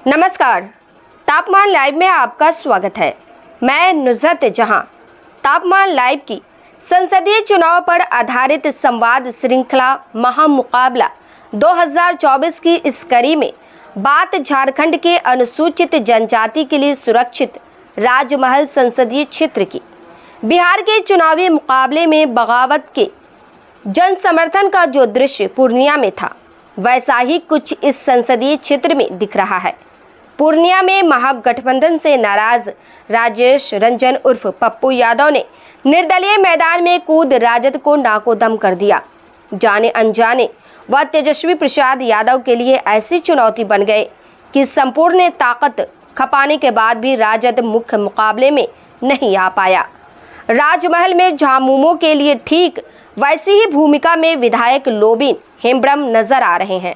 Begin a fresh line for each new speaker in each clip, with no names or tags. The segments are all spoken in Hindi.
नमस्कार, तापमान लाइव में आपका स्वागत है। मैं नुसरत जहां। तापमान लाइव की संसदीय चुनाव पर आधारित संवाद श्रृंखला महामुकाबला 2024 की इस कड़ी में बात झारखंड के अनुसूचित जनजाति के लिए सुरक्षित राजमहल संसदीय क्षेत्र की। बिहार के चुनावी मुकाबले में बगावत के जन समर्थन का जो दृश्य पूर्णिया में था, वैसा ही कुछ इस संसदीय क्षेत्र में दिख रहा है। पूर्णिया में महागठबंधन से नाराज राजेश रंजन उर्फ पप्पू यादव ने निर्दलीय मैदान में कूद राजद को नाकोदम कर दिया। जाने अनजाने वह तेजस्वी प्रसाद यादव के लिए ऐसी चुनौती बन गए कि संपूर्ण ताकत खपाने के बाद भी राजद मुख्य मुकाबले में नहीं आ पाया। राजमहल में झामुमो के लिए ठीक वैसी ही भूमिका में विधायक लोबिन हेम्ब्रम नजर आ रहे हैं।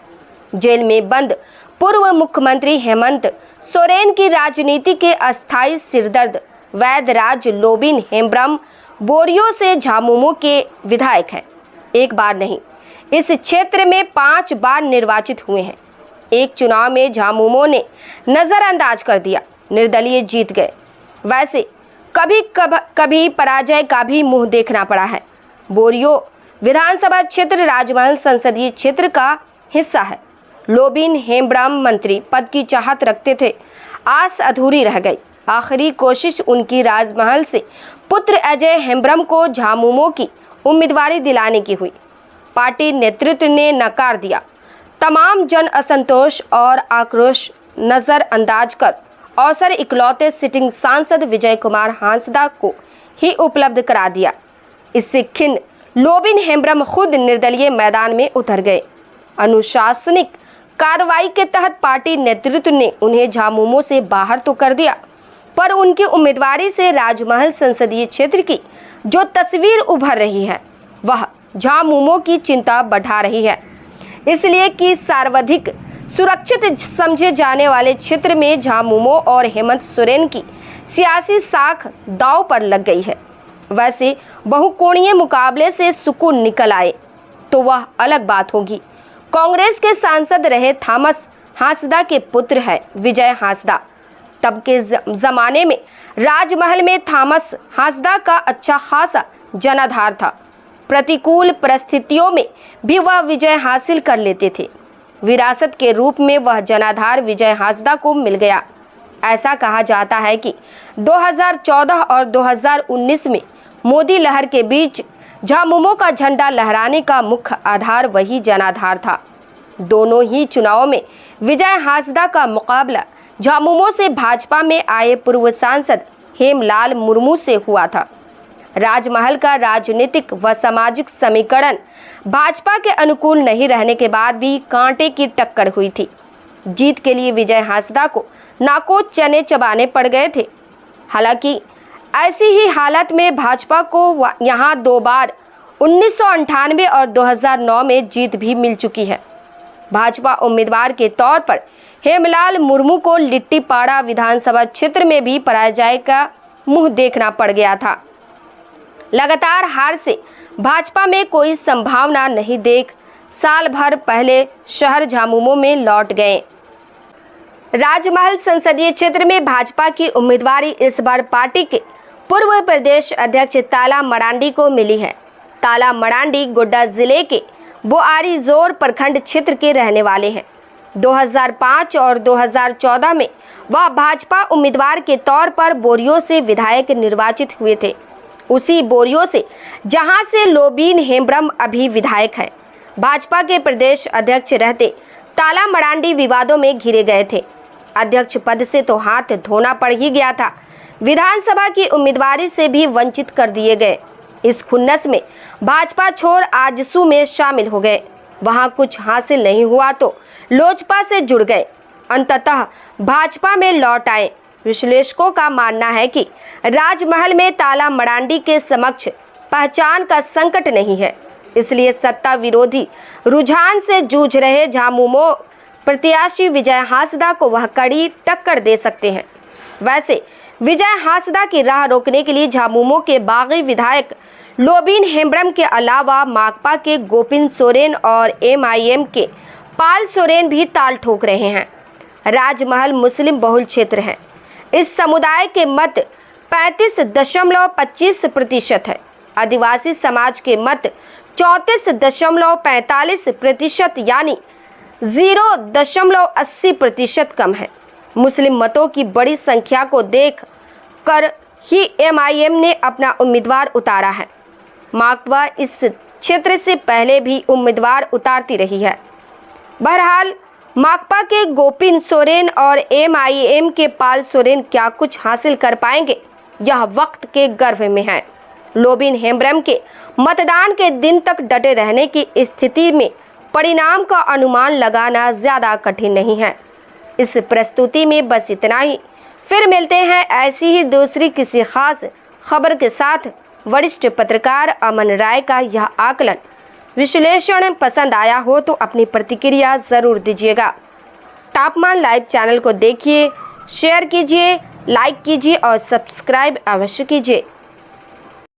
जेल में बंद पूर्व मुख्यमंत्री हेमंत सोरेन की राजनीति के अस्थायी सिरदर्द वैद्यराज लोबिन हेम्ब्रम बोरियो से झामुमो के विधायक हैं। एक बार नहीं, इस क्षेत्र में 5 बार निर्वाचित हुए हैं। एक चुनाव में झामुमो ने नजरअंदाज कर दिया, निर्दलीय जीत गए। वैसे कभी पराजय का भी मुंह देखना पड़ा है। बोरियो विधानसभा क्षेत्र राजमहल संसदीय क्षेत्र का हिस्सा है। लोबिन हेम्ब्रम मंत्री पद की चाहत रखते थे, आस अधूरी रह गई। आखिरी कोशिश उनकी राजमहल से पुत्र अजय हेम्ब्रम को झामुमो की उम्मीदवारी दिलाने की हुई। पार्टी नेतृत्व ने नकार दिया। तमाम जन असंतोष और आक्रोश नजरअंदाज कर अवसर इकलौते सिटिंग सांसद विजय कुमार हांसदा को ही उपलब्ध करा दिया। इससे खिन्न लोबिन हेम्ब्रम खुद निर्दलीय मैदान में उतर गए। अनुशासनिक कार्रवाई के तहत पार्टी नेतृत्व ने उन्हें झामुमो से बाहर तो कर दिया, पर उनकी उम्मीदवारी से राजमहल संसदीय क्षेत्र की जो तस्वीर उभर रही है, वह झामुमो की चिंता बढ़ा रही है। इसलिए कि सर्वाधिक सुरक्षित समझे जाने वाले क्षेत्र में झामुमो और हेमंत सोरेन की सियासी साख दांव पर लग गई है। वैसे बहुकोणीय मुकाबले से सुकून निकल आए तो वह अलग बात होगी। कांग्रेस के सांसद रहे थॉमस हांसदा के पुत्र है विजय हांसदा। तब के जमाने में राजमहल में थॉमस हांसदा का अच्छा खासा जनाधार था। प्रतिकूल परिस्थितियों में भी वह विजय हासिल कर लेते थे। विरासत के रूप में वह जनाधार विजय हांसदा को मिल गया। ऐसा कहा जाता है कि 2014 और 2019 में मोदी लहर के बीच झामुमो का झंडा लहराने का मुख्य आधार वही जनाधार था। दोनों ही चुनावों में विजय हांसदा का मुकाबला झामुमो से भाजपा में आए पूर्व सांसद हेमलाल मुर्मू से हुआ था। राजमहल का राजनीतिक व सामाजिक समीकरण भाजपा के अनुकूल नहीं रहने के बाद भी कांटे की टक्कर हुई थी। जीत के लिए विजय हांसदा को नाको चने चबाने पड़ गए थे। हालांकि ऐसी ही हालत में भाजपा को यहाँ 2 बार 1998 और 2009 में जीत भी मिल चुकी है। भाजपा उम्मीदवार के तौर पर हेमलाल मुर्मू को लिट्टीपाड़ा विधानसभा क्षेत्र में भी पराजय का मुंह देखना पड़ गया था। लगातार हार से भाजपा में कोई संभावना नहीं देख साल भर पहले शहर झामुमो में लौट गए। राजमहल संसदीय क्षेत्र में भाजपा की उम्मीदवारी इस बार पार्टी के पूर्व प्रदेश अध्यक्ष ताला मरांडी को मिली है। ताला मरांडी गोड्डा जिले के बोआरीजोर प्रखंड क्षेत्र के रहने वाले हैं। 2005 और 2014 में वह भाजपा उम्मीदवार के तौर पर बोरियो से विधायक निर्वाचित हुए थे। उसी बोरियो से जहां से लोबिन हेम्ब्रम अभी विधायक है। भाजपा के प्रदेश अध्यक्ष रहते ताला मरांडी विवादों में घिरे गए थे। अध्यक्ष पद से तो हाथ धोना पड़ ही गया था, विधानसभा की उम्मीदवारी से भी वंचित कर दिए गए। इस खुन्नस में भाजपा छोड़ आजसू में शामिल हो गए। वहां कुछ हासिल नहीं हुआ तो लोजपा से जुड़ गए। अंततः भाजपा में लौट आए। विश्लेषकों का मानना है कि राजमहल में ताला मरांडी के समक्ष पहचान का संकट नहीं है, इसलिए सत्ता विरोधी रुझान से जूझ रहे झामुमो प्रत्याशी विजय हांसदा को वह कड़ी टक्कर दे सकते हैं। वैसे विजय हांसदा की राह रोकने के लिए झामुमो के बागी विधायक लोबिन हेम्ब्रम के अलावा माकपा के गोपिन सोरेन और MIM के पाल सोरेन भी ताल ठोक रहे हैं। राजमहल मुस्लिम बहुल क्षेत्र है। इस समुदाय के मत 35.25% है। आदिवासी समाज के मत 34.45% यानी 0.80% कम है। मुस्लिम मतों की बड़ी संख्या को देख कर ही MIM ने अपना उम्मीदवार उतारा है। माकपा इस क्षेत्र से पहले भी उम्मीदवार उतारती रही है। बहरहाल माकपा के गोपीन सोरेन और MIM के पाल सोरेन क्या कुछ हासिल कर पाएंगे, यह वक्त के गर्भ में है। लोबिन हेम्ब्रम के मतदान के दिन तक डटे रहने की स्थिति में परिणाम का अनुमान लगाना ज्यादा कठिन नहीं है। इस प्रस्तुति में बस इतना ही। फिर मिलते हैं ऐसी ही दूसरी किसी खास खबर के साथ। वरिष्ठ पत्रकार अमन राय का यह आकलन विश्लेषण पसंद आया हो तो अपनी प्रतिक्रिया जरूर दीजिएगा। तापमान लाइव चैनल को देखिए, शेयर कीजिए, लाइक कीजिए और सब्सक्राइब अवश्य कीजिए।